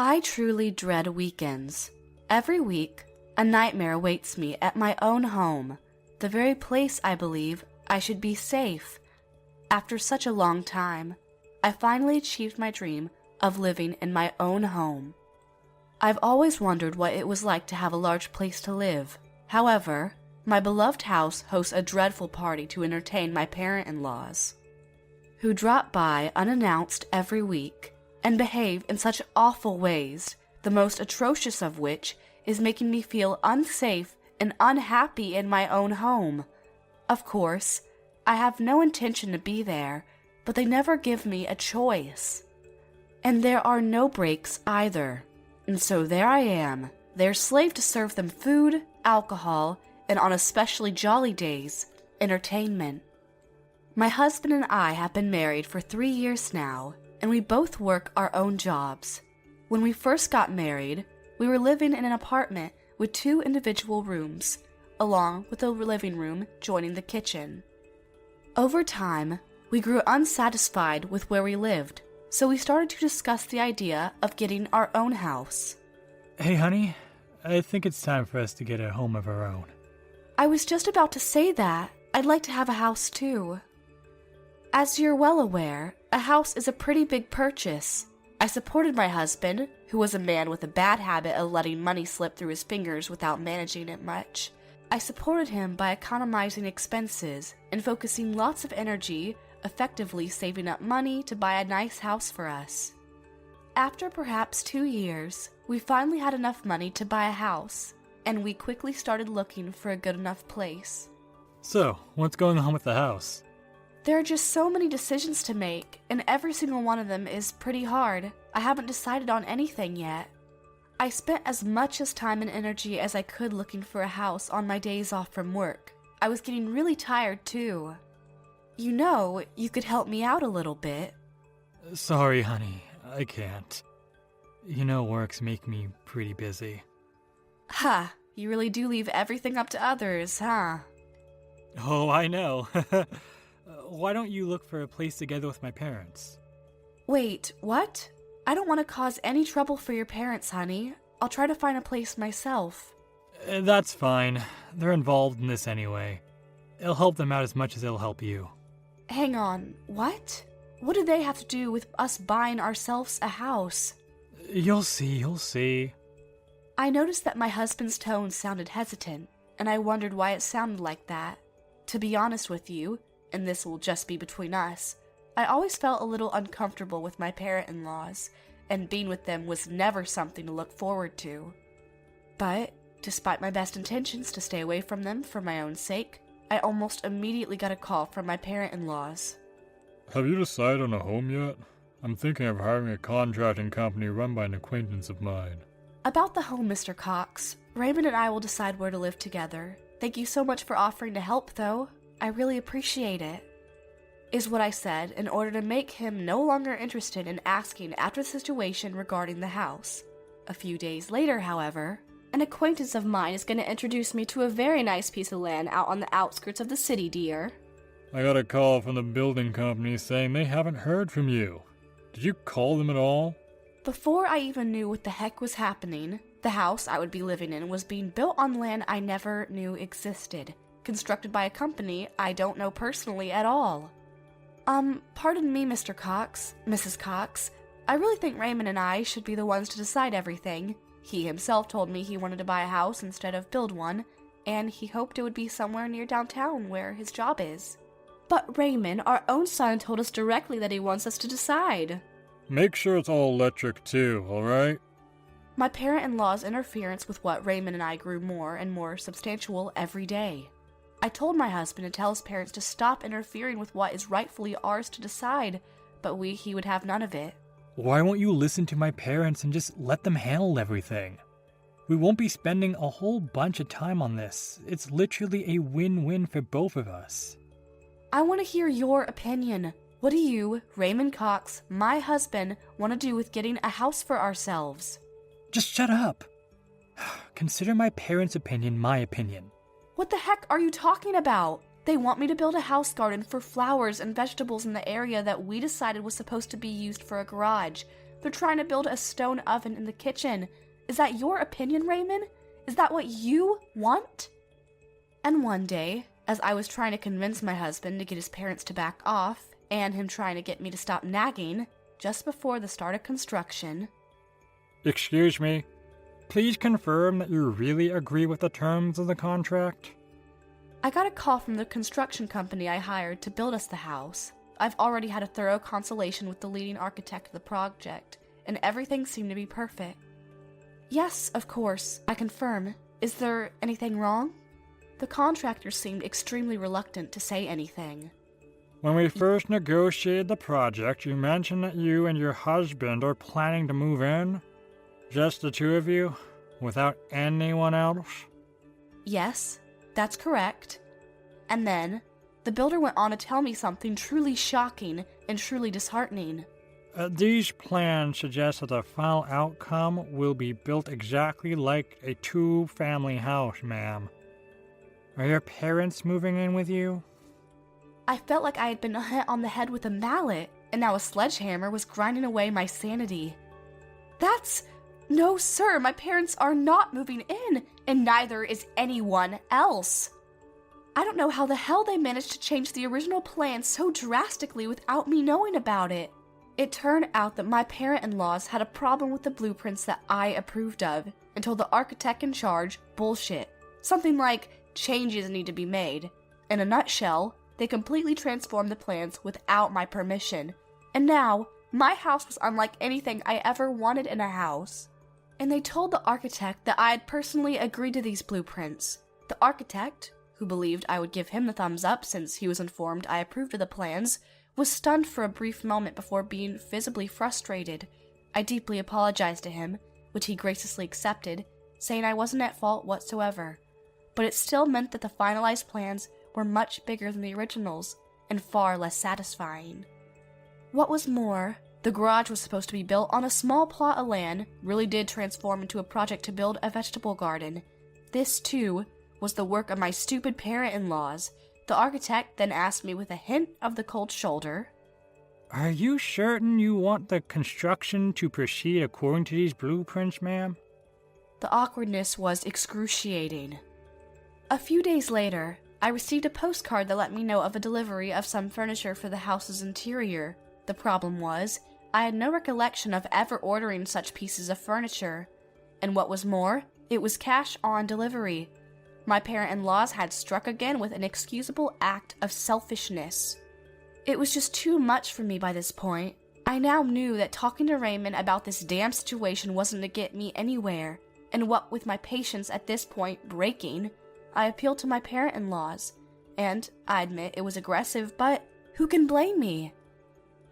I truly dread weekends. Every week, a nightmare awaits me at my own home, the very place I believe I should be safe. After such a long time, I finally achieved my dream of living in my own home. I've always wondered what it was like to have a large place to live. However, my beloved house hosts a dreadful party to entertain my parent-in-laws, who drop by unannounced every week and behave in such awful ways, the most atrocious of which is making me feel unsafe and unhappy in my own home. Of course, I have no intention to be there, but they never give me a choice. And there are no breaks either. And so there I am, their slave to serve them food, alcohol, and on especially jolly days, entertainment. My husband and I have been married for 3 years now, and we both work our own jobs. When we first got married, we were living in an apartment with 2 individual rooms, along with a living room joining the kitchen. Over time, we grew unsatisfied with where we lived, so we started to discuss the idea of getting our own house. Hey, honey, I think it's time for us to get a home of our own. I was just about to say that. I'd like to have a house too. As you're well aware, a house is a pretty big purchase. I supported my husband, who was a man with a bad habit of letting money slip through his fingers without managing it much. I supported him by economizing expenses and focusing lots of energy, effectively saving up money to buy a nice house for us. After perhaps 2 years, we finally had enough money to buy a house, and we quickly started looking for a good enough place. So, what's going on with the house? There are just so many decisions to make, and every single one of them is pretty hard. I haven't decided on anything yet. I spent as much time and energy as I could looking for a house on my days off from work. I was getting really tired too. You know, you could help me out a little bit. Sorry, honey, I can't. You know works make me pretty busy. Ha, you really do leave everything up to others, huh? Oh, I know. Why don't you look for a place together with my parents? Wait, what? I don't want to cause any trouble for your parents, honey. I'll try to find a place myself. That's fine. They're involved in this anyway. It'll help them out as much as it'll help you. Hang on, what? What do they have to do with us buying ourselves a house? You'll see. I noticed that my husband's tone sounded hesitant, and I wondered why it sounded like that. To be honest with you, and this will just be between us, I always felt a little uncomfortable with my parent-in-laws, and being with them was never something to look forward to. But, despite my best intentions to stay away from them for my own sake, I almost immediately got a call from my parent-in-laws. Have you decided on a home yet? I'm thinking of hiring a contracting company run by an acquaintance of mine. About the home, Mr. Cox, Raymond and I will decide where to live together. Thank you so much for offering to help, though. I really appreciate it, is what I said in order to make him no longer interested in asking after the situation regarding the house. A few days later, however, an acquaintance of mine is going to introduce me to a very nice piece of land out on the outskirts of the city, dear. I got a call from the building company saying they haven't heard from you. Did you call them at all? Before I even knew what the heck was happening, the house I would be living in was being built on land I never knew existed, constructed by a company I don't know personally at all. Pardon me, Mr. Cox, Mrs. Cox. I really think Raymond and I should be the ones to decide everything. He himself told me he wanted to buy a house instead of build one, and he hoped it would be somewhere near downtown where his job is. But Raymond, our own son, told us directly that he wants us to decide. Make sure it's all electric too, alright? My parent-in-law's interference with what Raymond and I grew more and more substantial every day. I told my husband to tell his parents to stop interfering with what is rightfully ours to decide, but he would have none of it. Why won't you listen to my parents and just let them handle everything? We won't be spending a whole bunch of time on this. It's literally a win-win for both of us. I want to hear your opinion. What do you, Raymond Cox, my husband, want to do with getting a house for ourselves? Just shut up. Consider my parents' opinion my opinion. What the heck are you talking about? They want me to build a house garden for flowers and vegetables in the area that we decided was supposed to be used for a garage. They're trying to build a stone oven in the kitchen. Is that your opinion, Raymond? Is that what you want? And one day, as I was trying to convince my husband to get his parents to back off, and him trying to get me to stop nagging, just before the start of construction... Excuse me. Please confirm that you really agree with the terms of the contract? I got a call from the construction company I hired to build us the house. I've already had a thorough consultation with the leading architect of the project, and everything seemed to be perfect. Yes, of course, I confirm. Is there anything wrong? The contractor seemed extremely reluctant to say anything. When we first negotiated the project, you mentioned that you and your husband are planning to move in? Just the two of you? Without anyone else? Yes, that's correct. And then, the builder went on to tell me something truly shocking and truly disheartening. These plans suggest that the final outcome will be built exactly like a two-family house, ma'am. Are your parents moving in with you? I felt like I had been hit on the head with a mallet, and now a sledgehammer was grinding away my sanity. No, sir, my parents are not moving in, and neither is anyone else. I don't know how the hell they managed to change the original plan so drastically without me knowing about it. It turned out that my parent-in-laws had a problem with the blueprints that I approved of, and told the architect in charge bullshit. Something like, changes need to be made. In a nutshell, they completely transformed the plans without my permission. And now, my house was unlike anything I ever wanted in a house. And they told the architect that I had personally agreed to these blueprints. The architect, who believed I would give him the thumbs up since he was informed I approved of the plans, was stunned for a brief moment before being visibly frustrated. I deeply apologized to him, which he graciously accepted, saying I wasn't at fault whatsoever. But it still meant that the finalized plans were much bigger than the originals, and far less satisfying. What was more, the garage was supposed to be built on a small plot of land, really did transform into a project to build a vegetable garden. This, too, was the work of my stupid parent-in-laws. The architect then asked me with a hint of the cold shoulder, Are you certain you want the construction to proceed according to these blueprints, ma'am? The awkwardness was excruciating. A few days later, I received a postcard that let me know of a delivery of some furniture for the house's interior. The problem was, I had no recollection of ever ordering such pieces of furniture. And what was more, it was cash on delivery. My parent-in-laws had struck again with an inexcusable act of selfishness. It was just too much for me by this point. I now knew that talking to Raymond about this damn situation wasn't to get me anywhere, and what with my patience at this point breaking, I appealed to my parent-in-laws, and I admit it was aggressive, but who can blame me?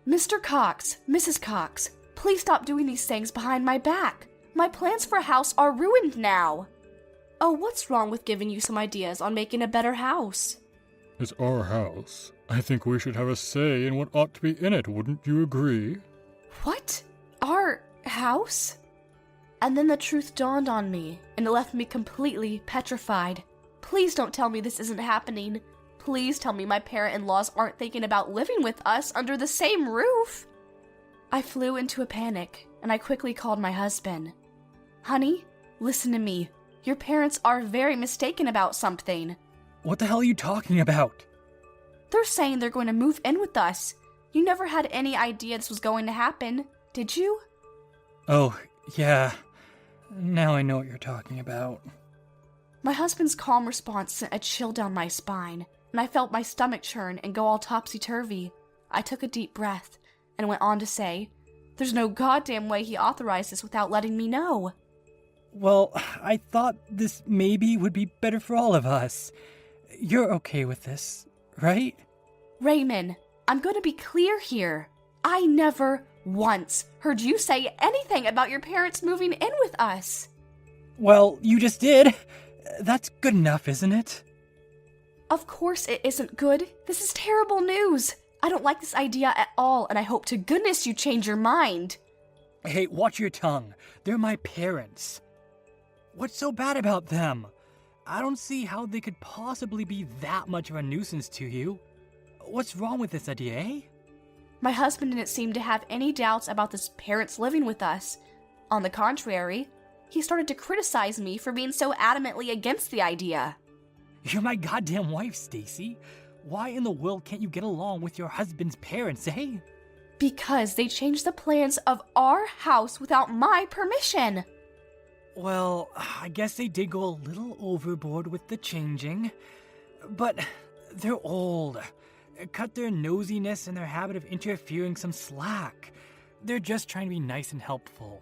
Mr. Cox, Mrs. Cox, please stop doing these things behind my back. My plans for a house are ruined now. Oh, what's wrong with giving you some ideas on making a better house? It's our house. I think we should have a say in what ought to be in it, wouldn't you agree? What? Our house? And then the truth dawned on me, and it left me completely petrified. Please don't tell me this isn't happening. Please tell me my parent-in-laws aren't thinking about living with us under the same roof. I flew into a panic, and I quickly called my husband. Honey, listen to me. Your parents are very mistaken about something. What the hell are you talking about? They're saying they're going to move in with us. You never had any idea this was going to happen, did you? Oh, yeah. Now I know what you're talking about. My husband's calm response sent a chill down my spine, and I felt my stomach churn and go all topsy-turvy. I took a deep breath and went on to say, there's no goddamn way he authorized this without letting me know. Well, I thought this maybe would be better for all of us. You're okay with this, right? Raymond, I'm going to be clear here. I never once heard you say anything about your parents moving in with us. Well, you just did. That's good enough, isn't it? Of course it isn't good. This is terrible news. I don't like this idea at all, and I hope to goodness you change your mind. Hey, watch your tongue. They're my parents. What's so bad about them? I don't see how they could possibly be that much of a nuisance to you. What's wrong with this idea, eh? My husband didn't seem to have any doubts about his parents living with us. On the contrary, he started to criticize me for being so adamantly against the idea. You're my goddamn wife, Stacy. Why in the world can't you get along with your husband's parents, eh? Because they changed the plans of our house without my permission. Well, I guess they did go a little overboard with the changing. But they're old. Cut their nosiness and their habit of interfering some slack. They're just trying to be nice and helpful.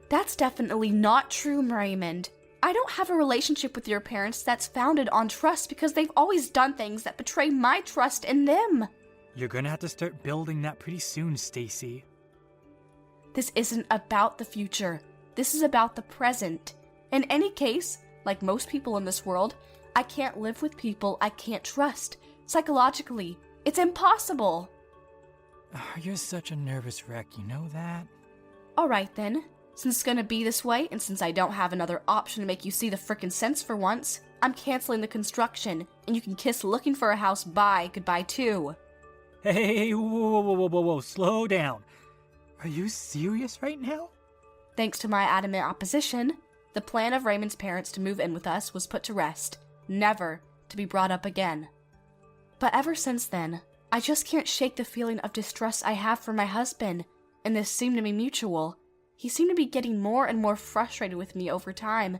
That's definitely not true, Raymond. I don't have a relationship with your parents that's founded on trust because they've always done things that betray my trust in them. You're gonna have to start building that pretty soon, Stacy. This isn't about the future. This is about the present. In any case, like most people in this world, I can't live with people I can't trust. Psychologically, it's impossible. You're such a nervous wreck, you know that? Alright then. Since it's gonna be this way, and since I don't have another option to make you see the frickin' sense for once, I'm canceling the construction, and you can kiss looking for a house goodbye too. Hey, whoa, slow down. Are you serious right now? Thanks to my adamant opposition, the plan of Raymond's parents to move in with us was put to rest, never to be brought up again. But ever since then, I just can't shake the feeling of distrust I have for my husband, and this seemed to be mutual. He seemed to be getting more and more frustrated with me over time.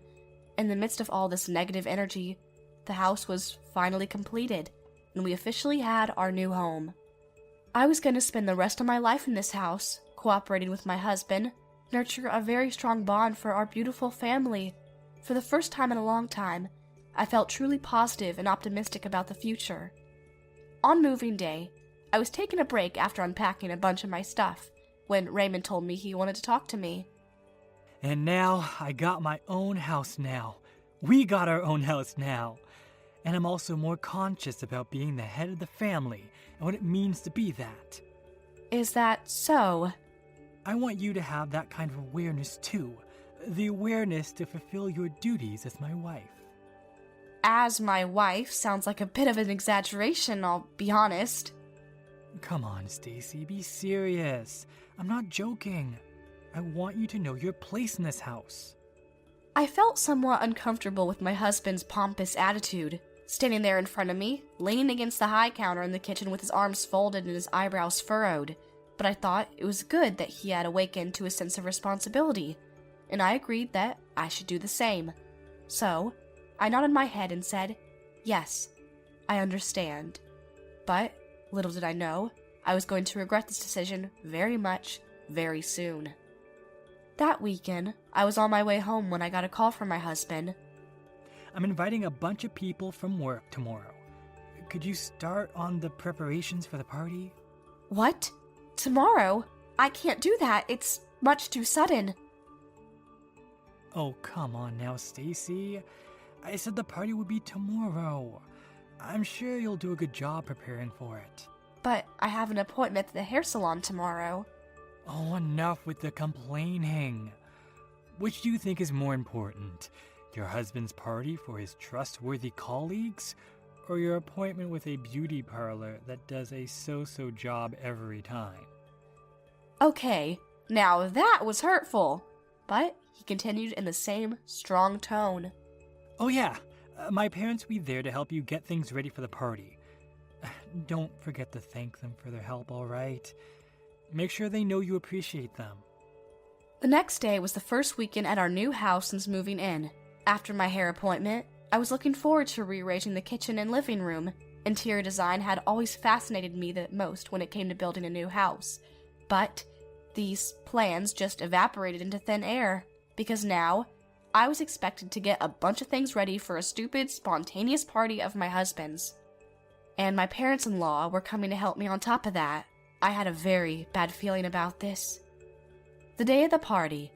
In the midst of all this negative energy, the house was finally completed, and we officially had our new home. I was going to spend the rest of my life in this house, cooperating with my husband, nurture a very strong bond for our beautiful family. For the first time in a long time, I felt truly positive and optimistic about the future. On moving day, I was taking a break after unpacking a bunch of my stuff, when Raymond told me he wanted to talk to me. And now, I got my own house now. We got our own house now. And I'm also more conscious about being the head of the family and what it means to be that. Is that so? I want you to have that kind of awareness too. The awareness to fulfill your duties as my wife. As my wife sounds like a bit of an exaggeration, I'll be honest. Come on, Stacy, be serious. I'm not joking. I want you to know your place in this house. I felt somewhat uncomfortable with my husband's pompous attitude, standing there in front of me, leaning against the high counter in the kitchen with his arms folded and his eyebrows furrowed. But I thought it was good that he had awakened to a sense of responsibility, and I agreed that I should do the same. So, I nodded my head and said, "Yes, I understand." But, little did I know, I was going to regret this decision very much, very soon. That weekend, I was on my way home when I got a call from my husband. I'm inviting a bunch of people from work tomorrow. Could you start on the preparations for the party? What? Tomorrow? I can't do that. It's much too sudden. Oh, come on now, Stacy. I said the party would be tomorrow. I'm sure you'll do a good job preparing for it. But I have an appointment at the hair salon tomorrow. Oh, enough with the complaining. Which do you think is more important? Your husband's party for his trustworthy colleagues? Or your appointment with a beauty parlor that does a so-so job every time? Okay, now that was hurtful. But he continued in the same strong tone. Oh yeah, my parents will be there to help you get things ready for the party. Don't forget to thank them for their help, alright? Make sure they know you appreciate them. The next day was the first weekend at our new house since moving in. After my hair appointment, I was looking forward to rearranging the kitchen and living room. Interior design had always fascinated me the most when it came to building a new house. But these plans just evaporated into thin air, because now I was expected to get a bunch of things ready for a stupid, spontaneous party of my husband's. And my parents-in-law were coming to help me on top of that. I had a very bad feeling about this. The day of the party,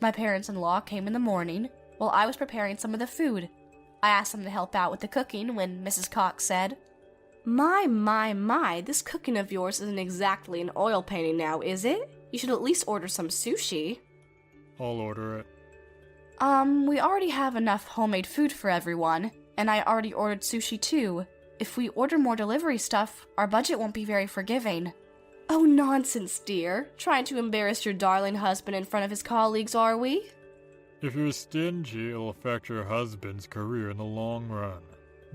my parents-in-law came in the morning while I was preparing some of the food. I asked them to help out with the cooking when Mrs. Cox said, My, this cooking of yours isn't exactly an oil painting now, is it? You should at least order some sushi. I'll order it. We already have enough homemade food for everyone, and I already ordered sushi too. If we order more delivery stuff, our budget won't be very forgiving. Oh, nonsense, dear. Trying to embarrass your darling husband in front of his colleagues, are we? If you're stingy, it'll affect your husband's career in the long run.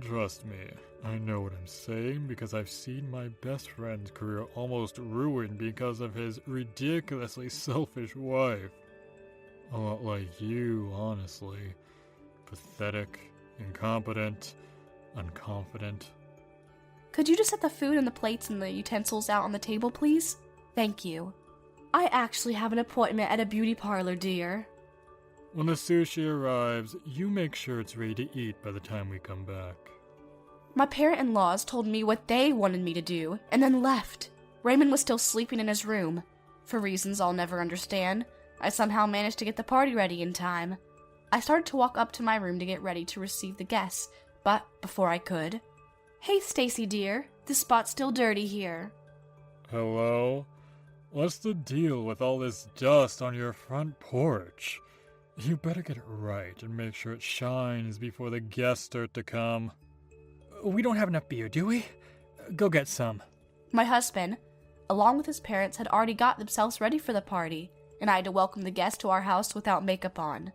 Trust me, I know what I'm saying because I've seen my best friend's career almost ruined because of his ridiculously selfish wife. A lot like you, honestly. Pathetic, incompetent, unconfident. Could you just set the food and the plates and the utensils out on the table, please? Thank you. I actually have an appointment at a beauty parlor, dear. When the sushi arrives, you make sure it's ready to eat by the time we come back. My parent-in-laws told me what they wanted me to do, and then left. Raymond was still sleeping in his room. For reasons I'll never understand, I somehow managed to get the party ready in time. I started to walk up to my room to get ready to receive the guests, but before I could... Hey, Stacy dear, this spot's still dirty here. Hello? What's the deal with all this dust on your front porch? You better get it right and make sure it shines before the guests start to come. We don't have enough beer, do we? Go get some. My husband, along with his parents, had already got themselves ready for the party, and I had to welcome the guests to our house without makeup on.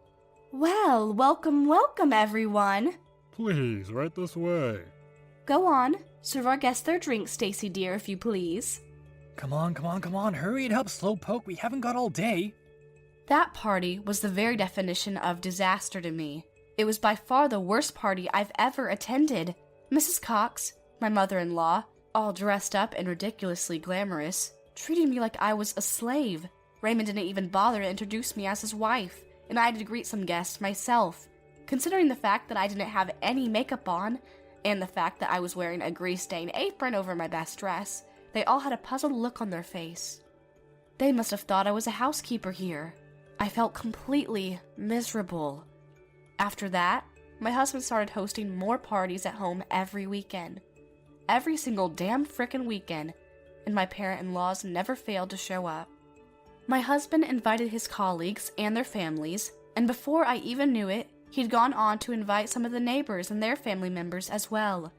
Well, welcome, everyone. Please, right this way. Go on, serve our guests their drinks, Stacy dear, if you please. Come on, hurry and help Slowpoke, we haven't got all day. That party was the very definition of disaster to me. It was by far the worst party I've ever attended. Mrs. Cox, my mother-in-law, all dressed up and ridiculously glamorous, treated me like I was a slave. Raymond didn't even bother to introduce me as his wife, and I had to greet some guests myself. Considering the fact that I didn't have any makeup on, and the fact that I was wearing a grease-stained apron over my best dress, they all had a puzzled look on their face. They must have thought I was a housekeeper here. I felt completely miserable. After that, my husband started hosting more parties at home every weekend. Every single damn frickin' weekend, and my parent-in-laws never failed to show up. My husband invited his colleagues and their families, and before I even knew it, he'd gone on to invite some of the neighbors and their family members as well.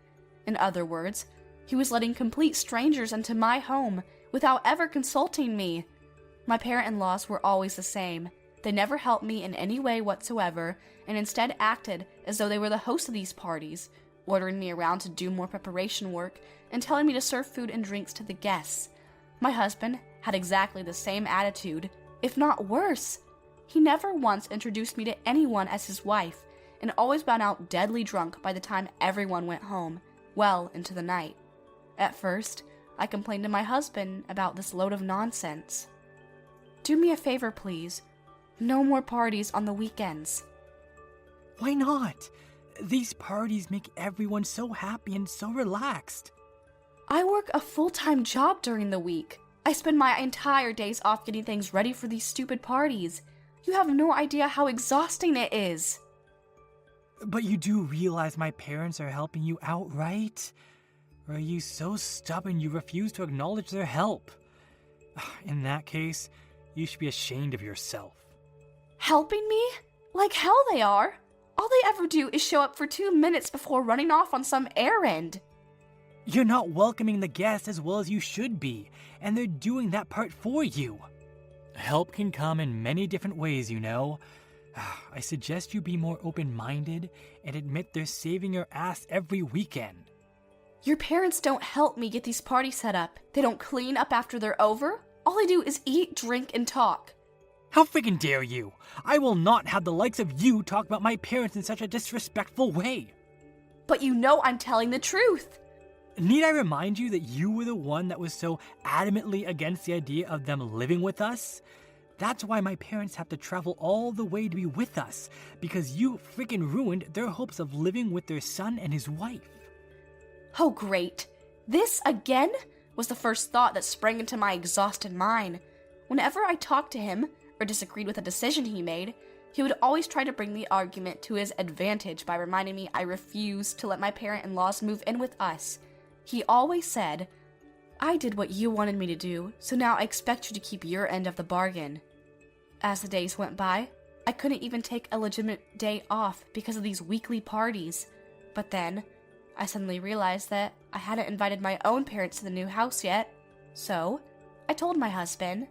In other words, he was letting complete strangers into my home without ever consulting me. My parent-in-laws were always the same. They never helped me in any way whatsoever, and instead acted as though they were the hosts of these parties, ordering me around to do more preparation work and telling me to serve food and drinks to the guests. My husband had exactly the same attitude, if not worse. He never once introduced me to anyone as his wife, and always found out deadly drunk by the time everyone went home, well into the night. At first, I complained to my husband about this load of nonsense. Do me a favor, please. No more parties on the weekends. Why not? These parties make everyone so happy and so relaxed. I work a full-time job during the week. I spend my entire days off getting things ready for these stupid parties. You have no idea how exhausting it is. But you do realize my parents are helping you out, right? Or are you so stubborn you refuse to acknowledge their help? In that case, you should be ashamed of yourself. Helping me? Like hell they are. All they ever do is show up for 2 minutes before running off on some errand. You're not welcoming the guests as well as you should be, and they're doing that part for you. Help can come in many different ways, you know. I suggest you be more open-minded and admit they're saving your ass every weekend. Your parents don't help me get these parties set up. They don't clean up after they're over. All they do is eat, drink, and talk. How freaking dare you! I will not have the likes of you talk about my parents in such a disrespectful way. But you know I'm telling the truth. Need I remind you that you were the one that was so adamantly against the idea of them living with us? That's why my parents have to travel all the way to be with us, because you freaking ruined their hopes of living with their son and his wife. Oh great. This again was the first thought that sprang into my exhausted mind. Whenever I talked to him, or disagreed with a decision he made, he would always try to bring the argument to his advantage by reminding me I refused to let my parent-in-laws move in with us. He always said, I did what you wanted me to do, so now I expect you to keep your end of the bargain. As the days went by, I couldn't even take a legitimate day off because of these weekly parties. But then, I suddenly realized that I hadn't invited my own parents to the new house yet. So, I told my husband.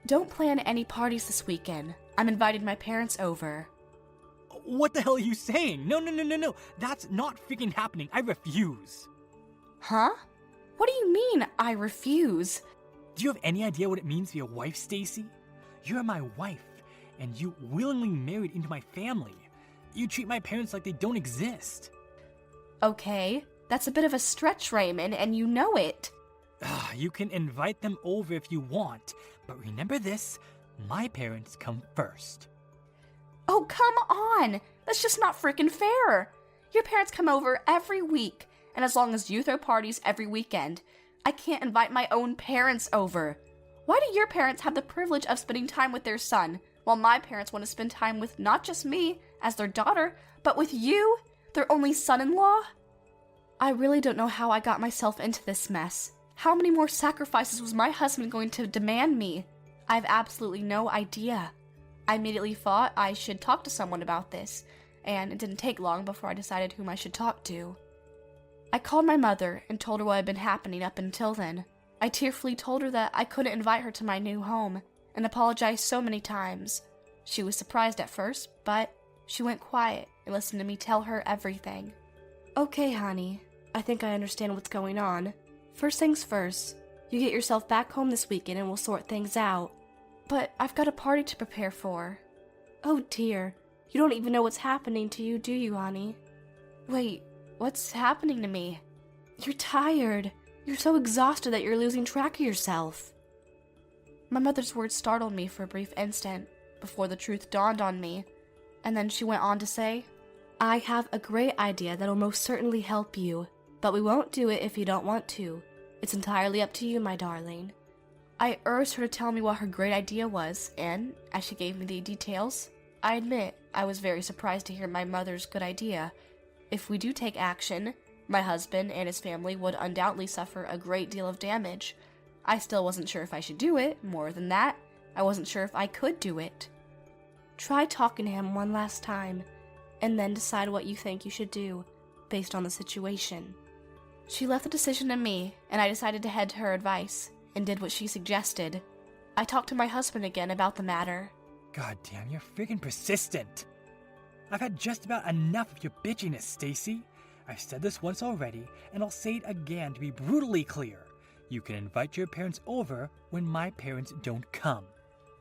Don't plan any parties this weekend. I'm inviting my parents over. What the hell are you saying? No. That's not freaking happening. I refuse. Huh? What do you mean, I refuse? Do you have any idea what it means to be a wife, Stacy? You're my wife, and you willingly married into my family. You treat my parents like they don't exist. Okay, that's a bit of a stretch, Raymond, and you know it. You can invite them over if you want, but remember this, my parents come first. Oh, come on! That's just not freaking fair! Your parents come over every week, and as long as you throw parties every weekend, I can't invite my own parents over. Why do your parents have the privilege of spending time with their son, while my parents want to spend time with not just me, as their daughter, but with you, their only son-in-law? I really don't know how I got myself into this mess. How many more sacrifices was my husband going to demand me? I have absolutely no idea. I immediately thought I should talk to someone about this, and it didn't take long before I decided whom I should talk to. I called my mother and told her what had been happening up until then. I tearfully told her that I couldn't invite her to my new home, and apologized so many times. She was surprised at first, but she went quiet and listened to me tell her everything. Okay, honey, I think I understand what's going on. First things first, you get yourself back home this weekend and we'll sort things out. But I've got a party to prepare for. Oh dear, you don't even know what's happening to you, do you, honey? Wait, what's happening to me? You're tired. You're so exhausted that you're losing track of yourself. My mother's words startled me for a brief instant, before the truth dawned on me, and then she went on to say, I have a great idea that'll most certainly help you, but we won't do it if you don't want to. It's entirely up to you, my darling. I urged her to tell me what her great idea was, and, as she gave me the details, I admit I was very surprised to hear my mother's good idea. If we do take action, my husband and his family would undoubtedly suffer a great deal of damage. I still wasn't sure if I should do it. More than that, I wasn't sure if I could do it. Try talking to him one last time, and then decide what you think you should do, based on the situation. She left the decision to me, and I decided to head to her advice, and did what she suggested. I talked to my husband again about the matter. God damn, you're freaking persistent. I've had just about enough of your bitchiness, Stacy. I've said this once already, and I'll say it again to be brutally clear. You can invite your parents over when my parents don't come.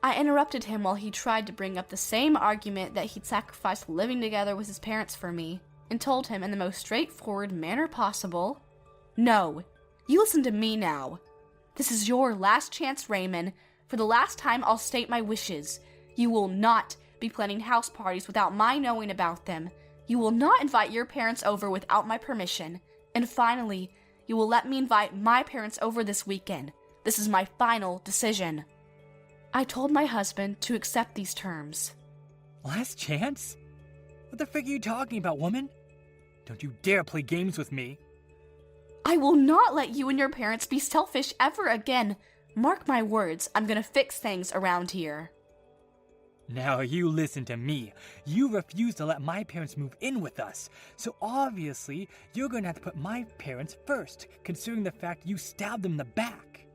I interrupted him while he tried to bring up the same argument that he'd sacrificed living together with his parents for me, and told him in the most straightforward manner possible, No, you listen to me now. This is your last chance, Raymond. For the last time, I'll state my wishes. You will not be planning house parties without my knowing about them. You will not invite your parents over without my permission. And finally, you will let me invite my parents over this weekend. This is my final decision. I told my husband to accept these terms. Last chance? What the frick are you talking about, woman? Don't you dare play games with me. I will not let you and your parents be selfish ever again. Mark my words, I'm gonna fix things around here. Now you listen to me. You refuse to let my parents move in with us. So obviously, you're going to have to put my parents first, considering the fact you stabbed them in the back.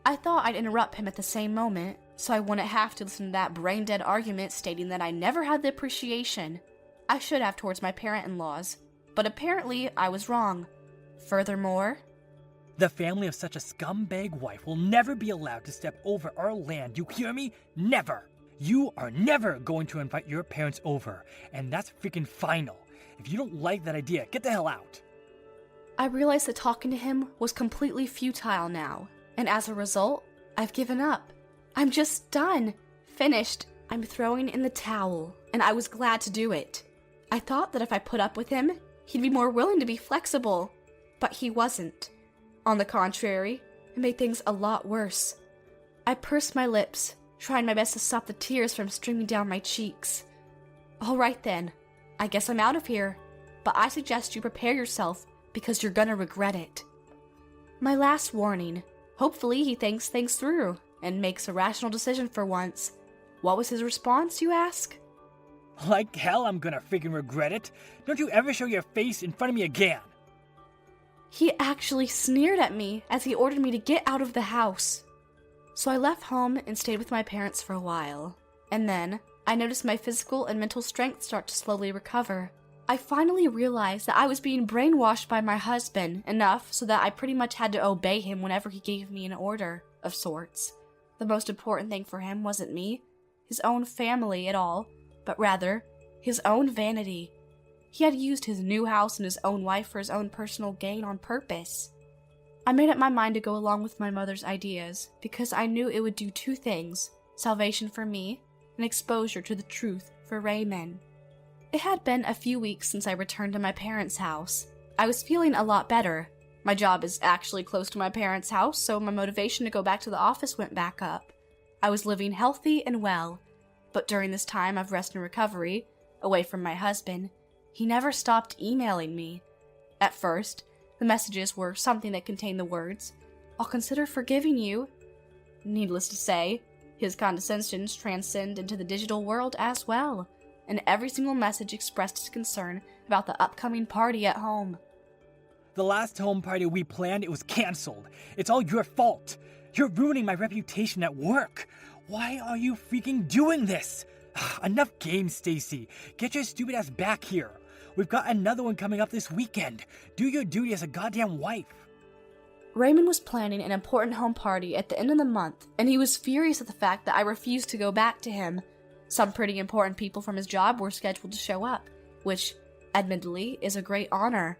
I thought I'd interrupt him at the same moment, so I wouldn't have to listen to that brain-dead argument stating that I never had the appreciation I should have towards my parent-in-laws. But apparently, I was wrong. Furthermore, the family of such a scumbag wife will never be allowed to step over our land. You hear me? Never! You are never going to invite your parents over, and that's freaking final. If you don't like that idea, get the hell out. I realized that talking to him was completely futile now, and as a result, I've given up. I'm just done. Finished. I'm throwing in the towel, and I was glad to do it. I thought that if I put up with him, he'd be more willing to be flexible, but he wasn't. On the contrary, it made things a lot worse. I pursed my lips, trying my best to stop the tears from streaming down my cheeks. All right then, I guess I'm out of here, but I suggest you prepare yourself because you're gonna regret it. My last warning. Hopefully he thinks things through and makes a rational decision for once. What was his response, you ask? Like hell I'm gonna freaking regret it. Don't you ever show your face in front of me again. He actually sneered at me as he ordered me to get out of the house. So I left home and stayed with my parents for a while. And then, I noticed my physical and mental strength start to slowly recover. I finally realized that I was being brainwashed by my husband enough so that I pretty much had to obey him whenever he gave me an order of sorts. The most important thing for him wasn't me, his own family at all, but rather, his own vanity. He had used his new house and his own wife for his own personal gain on purpose. I made up my mind to go along with my mother's ideas because I knew it would do two things: salvation for me and exposure to the truth for Raymond. It had been a few weeks since I returned to my parents' house. I was feeling a lot better. My job is actually close to my parents' house, so my motivation to go back to the office went back up. I was living healthy and well, but during this time of rest and recovery, away from my husband, he never stopped emailing me. At first, the messages were something that contained the words, "I'll consider forgiving you." Needless to say, his condescensions transcend into the digital world as well, and every single message expressed his concern about the upcoming party at home. The last home party we planned, it was canceled. It's all your fault. You're ruining my reputation at work. Why are you freaking doing this? Enough games, Stacy. Get your stupid ass back here. We've got another one coming up this weekend. Do your duty as a goddamn wife. Raymond was planning an important home party at the end of the month, and he was furious at the fact that I refused to go back to him. Some pretty important people from his job were scheduled to show up, which, admittedly, is a great honor.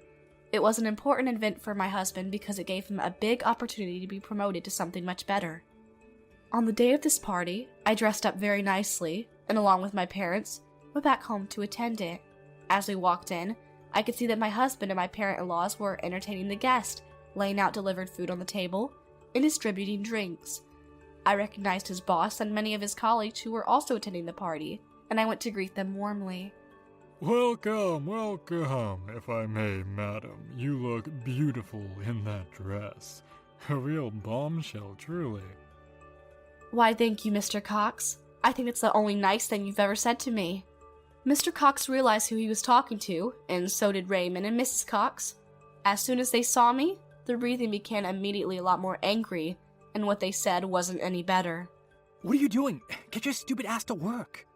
It was an important event for my husband because it gave him a big opportunity to be promoted to something much better. On the day of this party, I dressed up very nicely, and along with my parents, went back home to attend it. As we walked in, I could see that my husband and my parent-in-laws were entertaining the guests, laying out delivered food on the table, and distributing drinks. I recognized his boss and many of his colleagues who were also attending the party, and I went to greet them warmly. Welcome, welcome, if I may, madam. You look beautiful in that dress. A real bombshell, truly. Why, thank you, Mr. Cox. I think it's the only nice thing you've ever said to me. Mr. Cox realized who he was talking to, and so did Raymond and Mrs. Cox. As soon as they saw me, their breathing became immediately a lot more angry, and what they said wasn't any better. What are you doing? Get your stupid ass to work.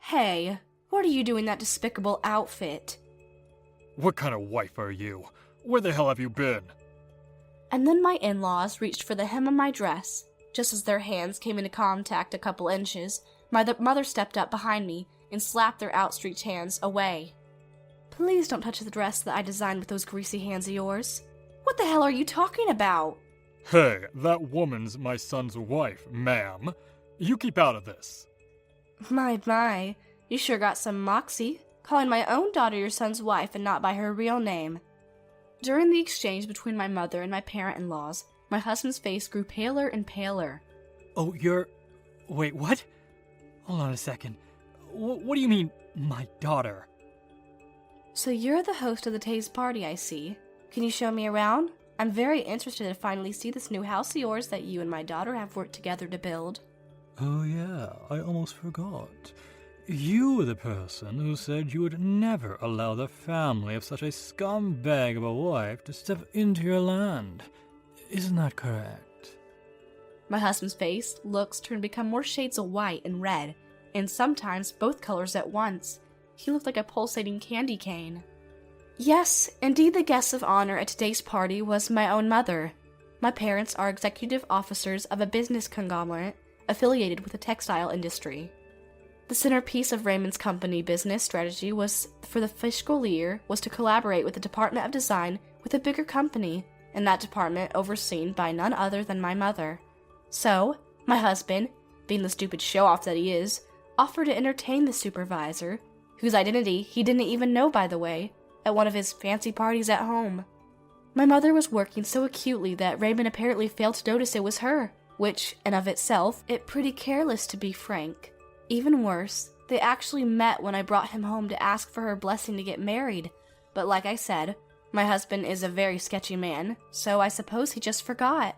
Hey, what are you doing in that despicable outfit? What kind of wife are you? Where the hell have you been? And then my in-laws reached for the hem of my dress. Just as their hands came into contact a couple inches, my mother stepped up behind me and slapped their outstretched hands away. Please don't touch the dress that I designed with those greasy hands of yours. What the hell are you talking about? Hey, that woman's my son's wife, ma'am. You keep out of this. My, you sure got some moxie, calling my own daughter your son's wife and not by her real name. During the exchange between my mother and my parent-in-laws, my husband's face grew paler and paler. Oh, Wait, what? Hold on a second. What do you mean, my daughter? So you're the host of the Tay's party, I see. Can you show me around? I'm very interested to finally see this new house of yours that you and my daughter have worked together to build. Oh yeah, I almost forgot. You were the person who said you would never allow the family of such a scumbag of a wife to step into your land. Isn't that correct? My husband's face, looks turned to become more shades of white and red, and sometimes both colors at once. He looked like a pulsating candy cane. Yes, indeed the guest of honor at today's party was my own mother. My parents are executive officers of a business conglomerate affiliated with the textile industry. The centerpiece of Raymond's company business strategy was for the fiscal year was to collaborate with the Department of Design with a bigger company, and that department overseen by none other than my mother. So, my husband, being the stupid show-off that he is, offered to entertain the supervisor, whose identity he didn't even know, by the way, at one of his fancy parties at home. My mother was working so acutely that Raymond apparently failed to notice it was her, which, in of itself, it pretty careless to be frank. Even worse, they actually met when I brought him home to ask for her blessing to get married, but like I said, my husband is a very sketchy man, so I suppose he just forgot.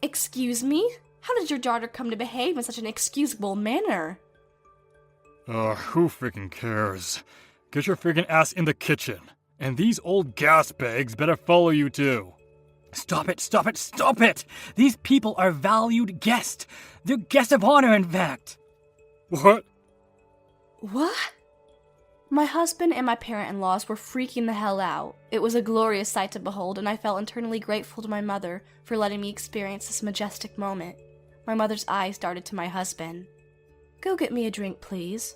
Excuse me? How did your daughter come to behave in such an inexcusable manner? Who freaking cares? Get your freaking ass in the kitchen. And these old gas bags better follow you too. Stop it, stop it, stop it! These people are valued guests. They're guests of honor, in fact. What? What? My husband and my parent-in-laws were freaking the hell out. It was a glorious sight to behold, and I felt internally grateful to my mother for letting me experience this majestic moment. My mother's eyes darted to my husband. "Go get me a drink, please."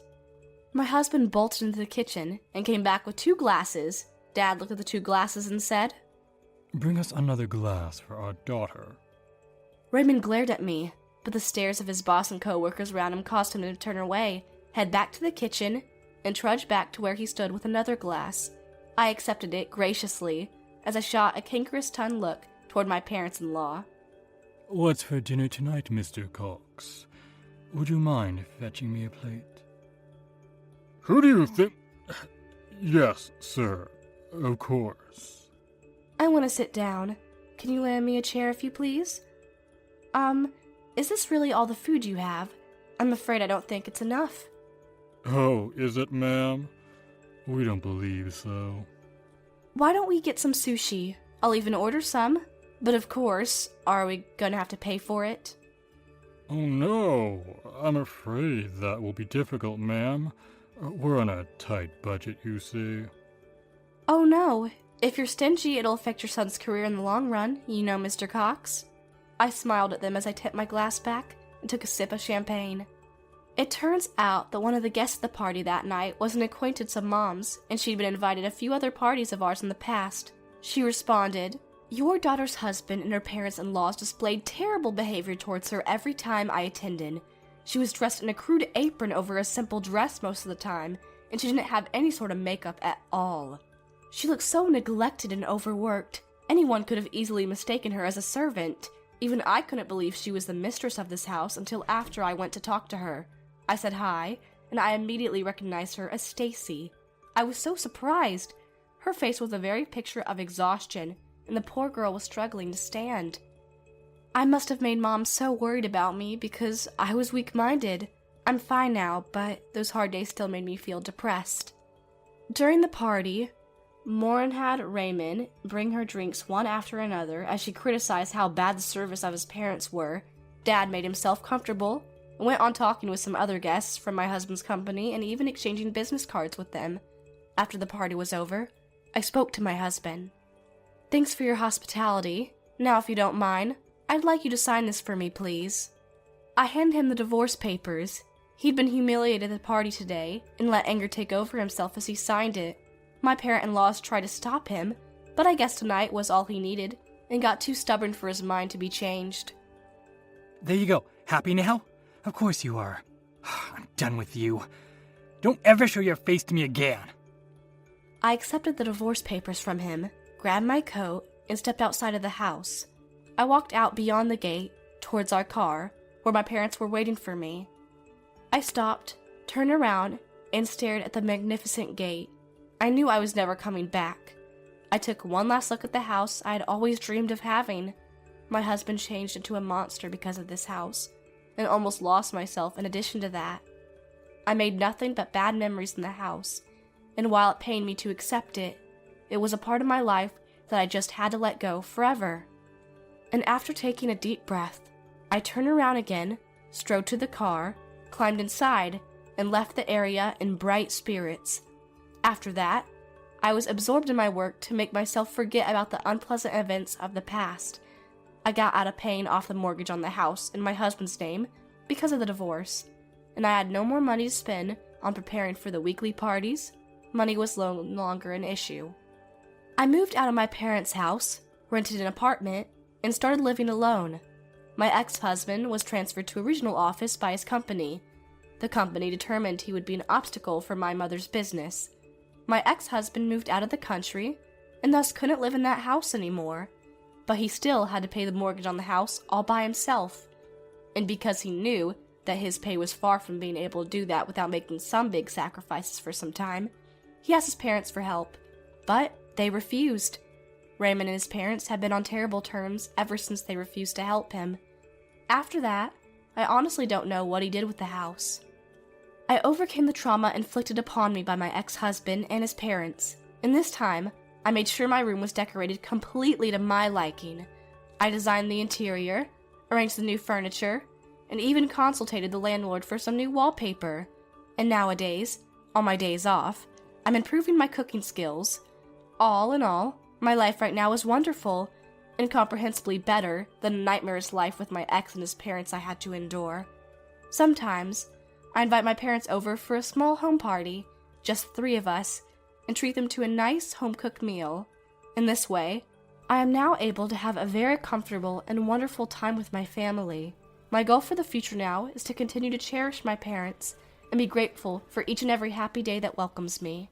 My husband bolted into the kitchen and came back with 2 glasses. Dad looked at the 2 glasses and said, Bring us another glass for our daughter. Raymond glared at me, but the stares of his boss and co-workers around him caused him to turn away, head back to the kitchen, and trudge back to where he stood with another glass. I accepted it graciously, as I shot a cankerous ton look toward my parents-in-law. What's for dinner tonight, Mr. Cox? Would you mind fetching me a plate? Who do you think? Yes, sir. Of course. I want to sit down. Can you lend me a chair if you please? Is this really all the food you have? I'm afraid I don't think it's enough. Oh, is it, ma'am? We don't believe so. Why don't we get some sushi? I'll even order some. But of course, are we gonna have to pay for it? Oh no, I'm afraid that will be difficult, ma'am. We're on a tight budget, you see. Oh no, if you're stingy, it'll affect your son's career in the long run, you know, Mr. Cox. I smiled at them as I tipped my glass back and took a sip of champagne. It turns out that one of the guests at the party that night was an acquaintance of Mom's, and she'd been invited to a few other parties of ours in the past. She responded, "Your daughter's husband and her parents-in-laws displayed terrible behavior towards her every time I attended. She was dressed in a crude apron over a simple dress most of the time, and she didn't have any sort of makeup at all. She looked so neglected and overworked. Anyone could have easily mistaken her as a servant. Even I couldn't believe she was the mistress of this house until after I went to talk to her. I said hi, and I immediately recognized her as Stacy. I was so surprised. Her face was a very picture of exhaustion, and the poor girl was struggling to stand. I must have made Mom so worried about me because I was weak-minded. I'm fine now, but those hard days still made me feel depressed. During the party, Morin had Raymond bring her drinks one after another as she criticized how bad the service of his parents were. Dad made himself comfortable and went on talking with some other guests from my husband's company and even exchanging business cards with them. After the party was over, I spoke to my husband. "Thanks for your hospitality. Now, if you don't mind, I'd like you to sign this for me, please." I handed him the divorce papers. He'd been humiliated at the party today and let anger take over himself as he signed it. My parent-in-laws tried to stop him, but I guess tonight was all he needed and got too stubborn for his mind to be changed. There you go. Happy now? Of course you are. I'm done with you. Don't ever show your face to me again. I accepted the divorce papers from him, grabbed my coat, and stepped outside of the house. I walked out beyond the gate, towards our car, where my parents were waiting for me. I stopped, turned around, and stared at the magnificent gate. I knew I was never coming back. I took one last look at the house I had always dreamed of having. My husband changed into a monster because of this house, and almost lost myself in addition to that. I made nothing but bad memories in the house, and while it pained me to accept it, it was a part of my life that I just had to let go forever. And after taking a deep breath, I turned around again, strode to the car, climbed inside, and left the area in bright spirits. After that, I was absorbed in my work to make myself forget about the unpleasant events of the past. I got out of paying off the mortgage on the house in my husband's name because of the divorce, and I had no more money to spend on preparing for the weekly parties. Money was no longer an issue. I moved out of my parents' house, rented an apartment, and started living alone. My ex-husband was transferred to a regional office by his company. The company determined he would be an obstacle for my mother's business. My ex-husband moved out of the country, and thus couldn't live in that house anymore. But he still had to pay the mortgage on the house all by himself. And because he knew that his pay was far from being able to do that without making some big sacrifices for some time, he asked his parents for help. But they refused. Raymond and his parents had been on terrible terms ever since they refused to help him. After that, I honestly don't know what he did with the house. I overcame the trauma inflicted upon me by my ex-husband and his parents, and this time, I made sure my room was decorated completely to my liking. I designed the interior, arranged the new furniture, and even consulted the landlord for some new wallpaper. And nowadays, on my days off, I'm improving my cooking skills. All in all, my life right now is wonderful, incomprehensibly better than a nightmare's life with my ex and his parents I had to endure. Sometimes, I invite my parents over for a small home party, just 3 of us, and treat them to a nice home-cooked meal. In this way, I am now able to have a very comfortable and wonderful time with my family. My goal for the future now is to continue to cherish my parents and be grateful for each and every happy day that welcomes me.